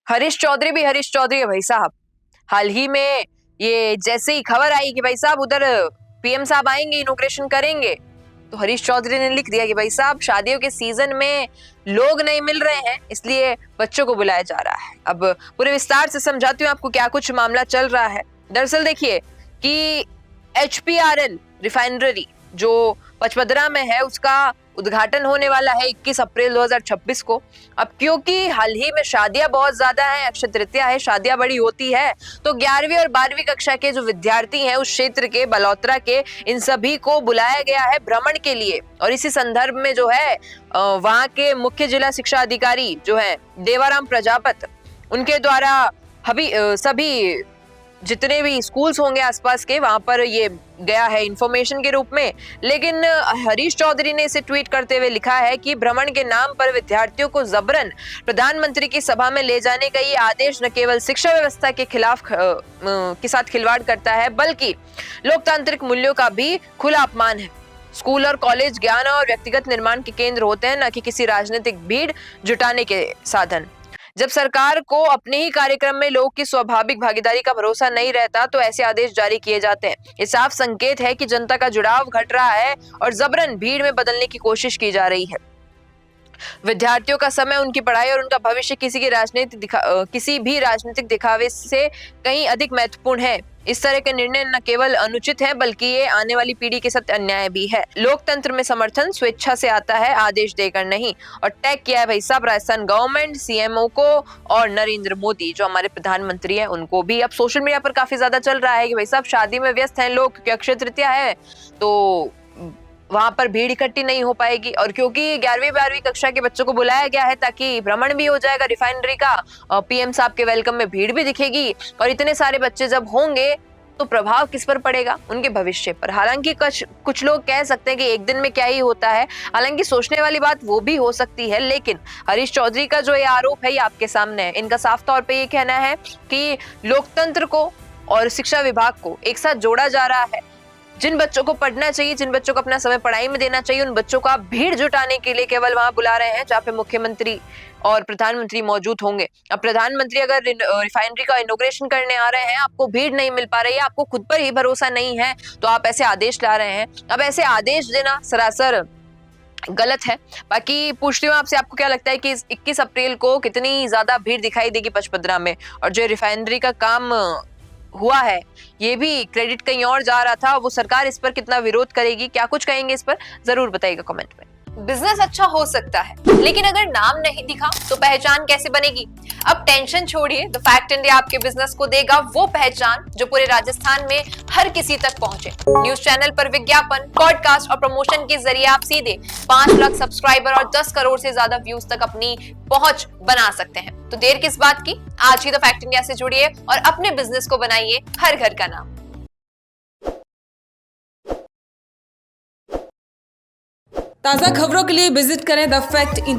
हरीश चौधरी भी हरीश चौधरी है भाई साहब। हाल ही में ये जैसे ही खबर आई कि भाई साहब उधर पीएम साहब आएंगे, इनॉग्रेशन करेंगे, तो हरीश चौधरी ने लिख दिया कि भाई साहब शादियों के सीजन में लोग नहीं मिल रहे हैं, इसलिए बच्चों को बुलाया जा रहा है। अब पूरे विस्तार से समझाती हूँ आपको क्या कुछ मामला चल रहा है। दरअसल देखिए कि HPRL रिफाइनरी जो पचपदरा में है, उसका उद्घाटन होने वाला है 21 अप्रैल 2026 को। अब क्योंकि हाल ही में शादियां बहुत ज्यादा हैं, अक्षय तृतीया है, शादियां बड़ी होती है, तो 11वीं और 12वीं कक्षा के जो विद्यार्थी हैं उस क्षेत्र के, बलौत्रा के, इन सभी को बुलाया गया है भ्रमण के लिए। और इसी संदर्भ में जो है वहां के मुख्य जिला शिक्षा अधिकारी जो है देवाराम प्रजापत, उनके द्वारा सभी जितने भी स्कूल्स होंगे आसपास के, वहां पर ये गया है इंफॉर्मेशन के रूप में। लेकिन हरीश चौधरी ने इसे ट्वीट करते हुए लिखा है कि भ्रमण के नाम पर विद्यार्थियों को जबरन प्रधानमंत्री की सभा में ले जाने का ये आदेश न केवल शिक्षा व्यवस्था के खिलाफ के साथ खिलवाड़ करता है, बल्कि लोकतांत्रिक मूल्यों का भी खुला अपमान है। स्कूल और कॉलेज ज्ञान और व्यक्तिगत निर्माण के केंद्र होते हैं, न कि किसी राजनीतिक भीड़ जुटाने के साधन। जब सरकार को अपने ही कार्यक्रम में लोगों की स्वाभाविक भागीदारी का भरोसा नहीं रहता, तो ऐसे आदेश जारी किए जाते हैं। ये साफ संकेत है कि जनता का जुड़ाव घट रहा है और जबरन भीड़ में बदलने की कोशिश की जा रही है। विद्यार्थियों का समय, उनकी पढ़ाई और उनका भविष्य किसी भी राजनीतिक दिखावे से कहीं अधिक महत्वपूर्ण है। इस तरह के निर्णय न केवल अनुचित हैं, बल्कि ये आने वाली पीढ़ी के साथ अन्याय भी है। लोकतंत्र में समर्थन स्वेच्छा से आता है, आदेश देकर नहीं। और टैग किया है भाई साहब राजस्थान गवर्नमेंट, CMO को और नरेंद्र मोदी जो हमारे प्रधानमंत्री हैं उनको भी। अब सोशल मीडिया पर काफी ज्यादा चल रहा है कि भाई साहब शादी में व्यस्त हैं लोग, क्योंकि अक्षय तृतीया है तो वहां पर भीड़ इकट्ठी नहीं हो पाएगी। और क्योंकि 11वीं 12वीं कक्षा के बच्चों को बुलाया गया है ताकि भ्रमण भी हो जाएगा रिफाइनरी का, PM साहब के वेलकम में भीड़ भी दिखेगी, और इतने सारे बच्चे जब होंगे तो प्रभाव किस पर पड़ेगा? उनके भविष्य पर। हालांकि कुछ लोग कह सकते हैं कि एक दिन में क्या ही होता है, हालांकि सोचने वाली बात वो भी हो सकती है। लेकिन हरीश चौधरी का जो ये आरोप है ये आपके सामने है। इनका साफ तौर पे ये कहना है कि लोकतंत्र को और शिक्षा विभाग को एक साथ जोड़ा जा रहा है। जिन बच्चों को पढ़ना चाहिए, जिन बच्चों को अपना समय पढ़ाई में देना चाहिए, उन बच्चों को आप भीड़ जुटाने के लिए केवल वहां बुला रहे हैं जहाँ पे मुख्यमंत्री और प्रधानमंत्री मौजूद होंगे। अब प्रधानमंत्री अगर रिफाइनरी का इनॉग्रेशन करने आ रहे हैं, आपको भीड़ नहीं मिल पा रही है, आपको खुद पर ही भरोसा नहीं है, तो आप ऐसे आदेश ला रहे हैं। अब ऐसे आदेश देना सरासर गलत है। बाकी पूछती हूँ आपसे, आपको क्या लगता है कि 21 अप्रैल को कितनी ज्यादा भीड़ दिखाई देगी पचपदरा में? और जो रिफाइनरी का काम हुआ है, ये भी क्रेडिट कहीं और जा रहा था, वो सरकार इस पर कितना विरोध करेगी? क्या कुछ कहेंगे इस पर, जरूर बताइएगा कमेंट में। बिजनेस अच्छा हो सकता है, लेकिन अगर नाम नहीं दिखा तो पहचान कैसे बनेगी? अब टेंशन छोड़िए, द फैक्ट इंडिया आपके बिजनेस को देगा वो पहचान जो पूरे राजस्थान में हर किसी तक पहुंचे। न्यूज चैनल पर विज्ञापन, पॉडकास्ट और प्रमोशन के जरिए आप सीधे 5 लाख सब्सक्राइबर और 10 करोड़ से ज्यादा व्यूज तक अपनी पहुंच बना सकते हैं। तो देर किस बात की, आज ही द फैक्ट इंडिया से जुड़िए और अपने बिजनेस को बनाइए हर घर का नाम। ताज़ा खबरों के लिए विजिट करें द फैक्ट इंडिया।